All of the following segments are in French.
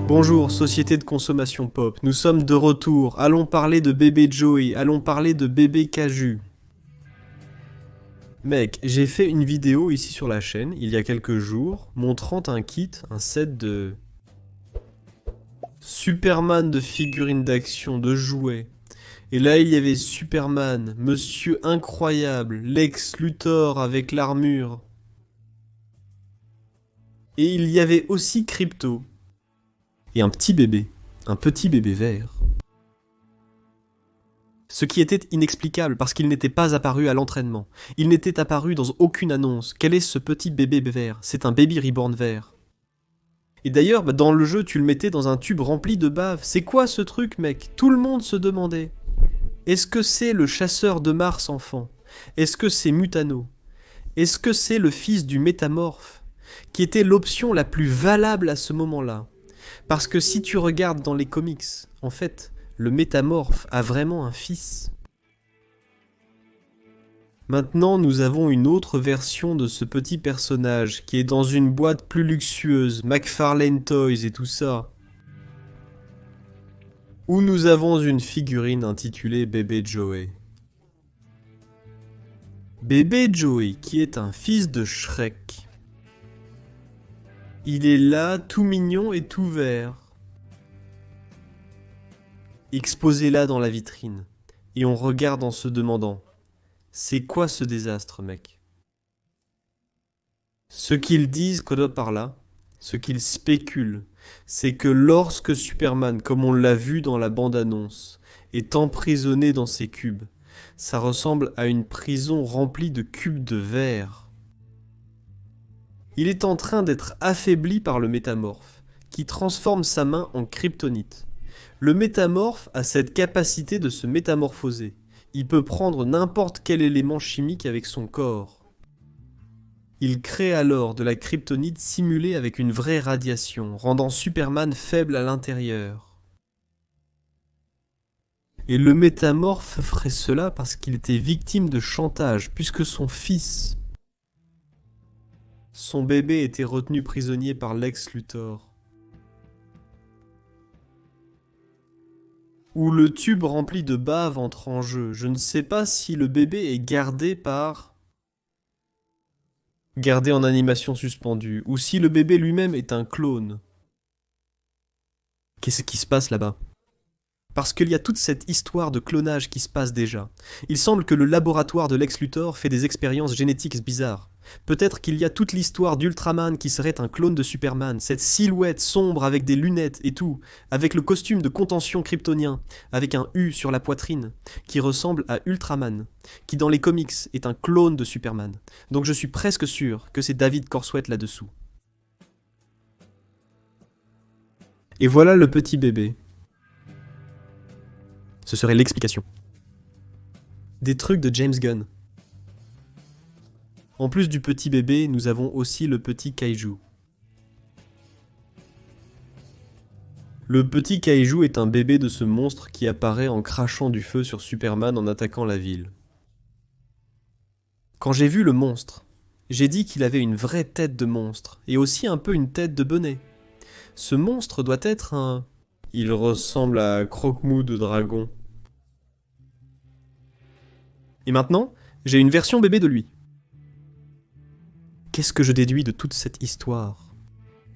Bonjour, société de consommation pop, nous sommes de retour, allons parler de bébé Joey, allons parler de bébé Caju. Mec, j'ai fait une vidéo ici sur la chaîne, il y a quelques jours, montrant un kit, un set de... Superman de figurines d'action, de jouets. Et là il y avait Superman, Monsieur Incroyable, Lex Luthor avec l'armure. Et il y avait aussi Crypto. Et un petit bébé vert. Ce qui était inexplicable parce qu'il n'était pas apparu à l'entraînement. Il n'était apparu dans aucune annonce. Quel est ce petit bébé vert? C'est un baby reborn vert. Et d'ailleurs, dans le jeu, tu le mettais dans un tube rempli de bave. C'est quoi ce truc, mec? Tout le monde se demandait. Est-ce que c'est le chasseur de Mars enfant? Est-ce que c'est Mutano? Est-ce que c'est le fils du métamorphe? Qui était l'option la plus valable à ce moment-là? Parce que si tu regardes dans les comics, en fait, le métamorphe a vraiment un fils. Maintenant, nous avons une autre version de ce petit personnage qui est dans une boîte plus luxueuse, McFarlane Toys et tout ça. Où nous avons une figurine intitulée Bébé Joey. Bébé Joey, qui est un fils de Shrek. Il est là, tout mignon et tout vert. Exposé là dans la vitrine. Et on regarde en se demandant, c'est quoi ce désastre, mec? Ce qu'ils disent par là, ce qu'ils spéculent, c'est que lorsque Superman, comme on l'a vu dans la bande-annonce, est emprisonné dans ces cubes, ça ressemble à une prison remplie de cubes de verre. Il est en train d'être affaibli par le métamorphe, qui transforme sa main en kryptonite. Le métamorphe a cette capacité de se métamorphoser. Il peut prendre n'importe quel élément chimique avec son corps. Il crée alors de la kryptonite simulée avec une vraie radiation, rendant Superman faible à l'intérieur. Et le métamorphe ferait cela parce qu'il était victime de chantage, puisque son fils... Son bébé était retenu prisonnier par Lex Luthor. Où le tube rempli de bave entre en jeu. Je ne sais pas si le bébé est gardé en animation suspendue, ou si le bébé lui-même est un clone. Qu'est-ce qui se passe là-bas? Parce qu'il y a toute cette histoire de clonage qui se passe déjà. Il semble que le laboratoire de Lex Luthor fait des expériences génétiques bizarres. Peut-être qu'il y a toute l'histoire d'Ultraman qui serait un clone de Superman, cette silhouette sombre avec des lunettes et tout, avec le costume de contention kryptonien, avec un U sur la poitrine, qui ressemble à Ultraman, qui dans les comics est un clone de Superman. Donc je suis presque sûr que c'est David Cornsweet là-dessous. Et voilà le petit bébé. Ce serait l'explication. Des trucs de James Gunn. En plus du petit bébé, nous avons aussi le petit kaiju. Le petit kaiju est un bébé de ce monstre qui apparaît en crachant du feu sur Superman en attaquant la ville. Quand j'ai vu le monstre, j'ai dit qu'il avait une vraie tête de monstre, et aussi un peu une tête de bonnet. Ce monstre doit être un... Il ressemble à Croque-Mou de dragon. Et maintenant, j'ai une version bébé de lui. Qu'est-ce que je déduis de toute cette histoire?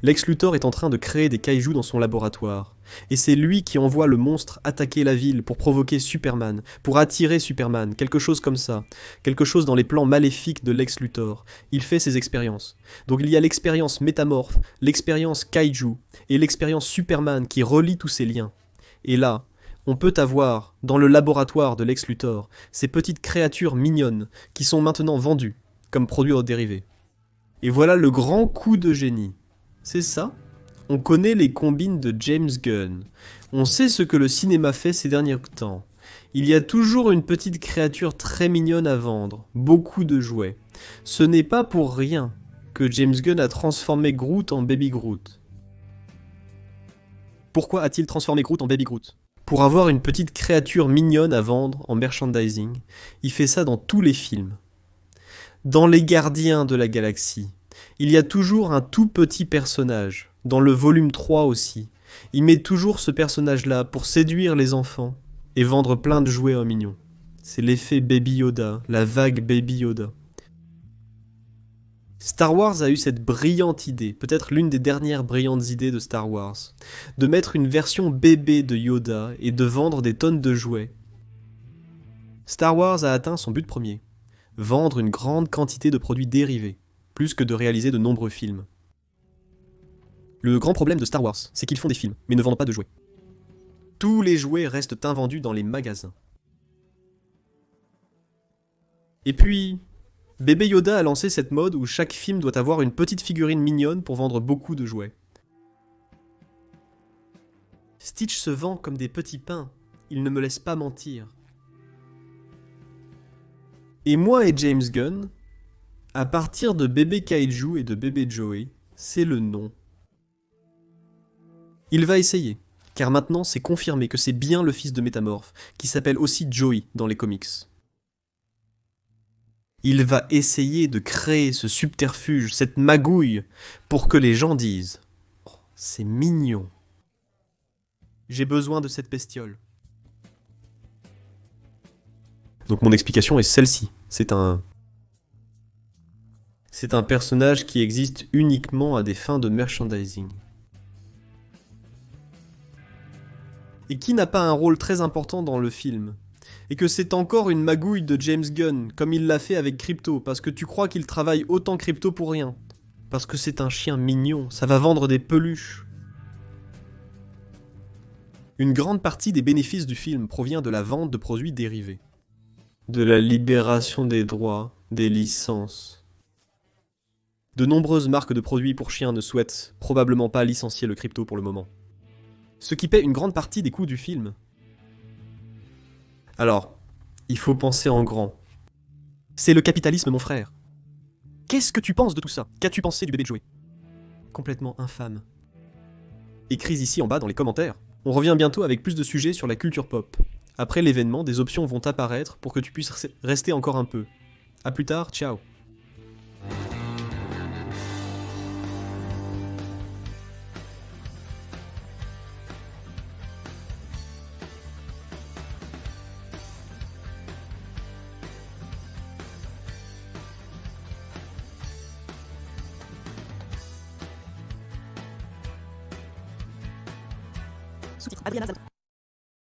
Lex Luthor est en train de créer des kaijus dans son laboratoire. Et c'est lui qui envoie le monstre attaquer la ville pour provoquer Superman, pour attirer Superman, quelque chose comme ça. Quelque chose dans les plans maléfiques de Lex Luthor. Il fait ses expériences. Donc il y a l'expérience métamorphe, l'expérience kaiju, et l'expérience Superman qui relie tous ces liens. Et là, on peut avoir, dans le laboratoire de Lex Luthor, ces petites créatures mignonnes qui sont maintenant vendues, comme produits dérivés. Et voilà le grand coup de génie. C'est ça. On connaît les combines de James Gunn. On sait ce que le cinéma fait ces derniers temps. Il y a toujours une petite créature très mignonne à vendre, beaucoup de jouets. Ce n'est pas pour rien que James Gunn a transformé Groot en Baby Groot. Pourquoi a-t-il transformé Groot en Baby Groot? Pour avoir une petite créature mignonne à vendre en merchandising, il fait ça dans tous les films. Dans Les Gardiens de la Galaxie, il y a toujours un tout petit personnage, dans le volume 3 aussi, Il met toujours ce personnage-là pour séduire les enfants et vendre plein de jouets mignons. C'est l'effet Baby Yoda, la vague Baby Yoda. Star Wars a eu cette brillante idée, peut-être l'une des dernières brillantes idées de Star Wars, de mettre une version bébé de Yoda et de vendre des tonnes de jouets. Star Wars a atteint son but premier, vendre une grande quantité de produits dérivés, plus que de réaliser de nombreux films. Le grand problème de Star Wars, c'est qu'ils font des films, mais ne vendent pas de jouets. Tous les jouets restent invendus dans les magasins. Et puis, Bébé Yoda a lancé cette mode où chaque film doit avoir une petite figurine mignonne pour vendre beaucoup de jouets. Stitch se vend comme des petits pains, il ne me laisse pas mentir. Et moi et James Gunn, à partir de Bébé Kaiju et de Bébé Joey, c'est le nom. Il va essayer, car maintenant c'est confirmé que c'est bien le fils de Métamorphe, qui s'appelle aussi Joey dans les comics. Il va essayer de créer ce subterfuge, cette magouille, pour que les gens disent « Oh, c'est mignon. J'ai besoin de cette bestiole. » Donc mon explication est celle-ci. C'est un personnage qui existe uniquement à des fins de merchandising. Et qui n'a pas un rôle très important dans le film. Et que c'est encore une magouille de James Gunn, comme il l'a fait avec Crypto, parce que tu crois qu'il travaille autant Crypto pour rien. Parce que c'est un chien mignon, ça va vendre des peluches. Une grande partie des bénéfices du film provient de la vente de produits dérivés. De la libération des droits, des licences. De nombreuses marques de produits pour chiens ne souhaitent probablement pas licencier le Crypto pour le moment. Ce qui paie une grande partie des coûts du film. Alors, il faut penser en grand. C'est le capitalisme, mon frère. Qu'est-ce que tu penses de tout ça? Qu'as-tu pensé du bébé Joey? Complètement infâme. Écris ici en bas dans les commentaires. On revient bientôt avec plus de sujets sur la culture pop. Après l'événement, des options vont apparaître pour que tu puisses rester encore un peu. A plus tard, ciao. Sous-titres Adriana Zalto.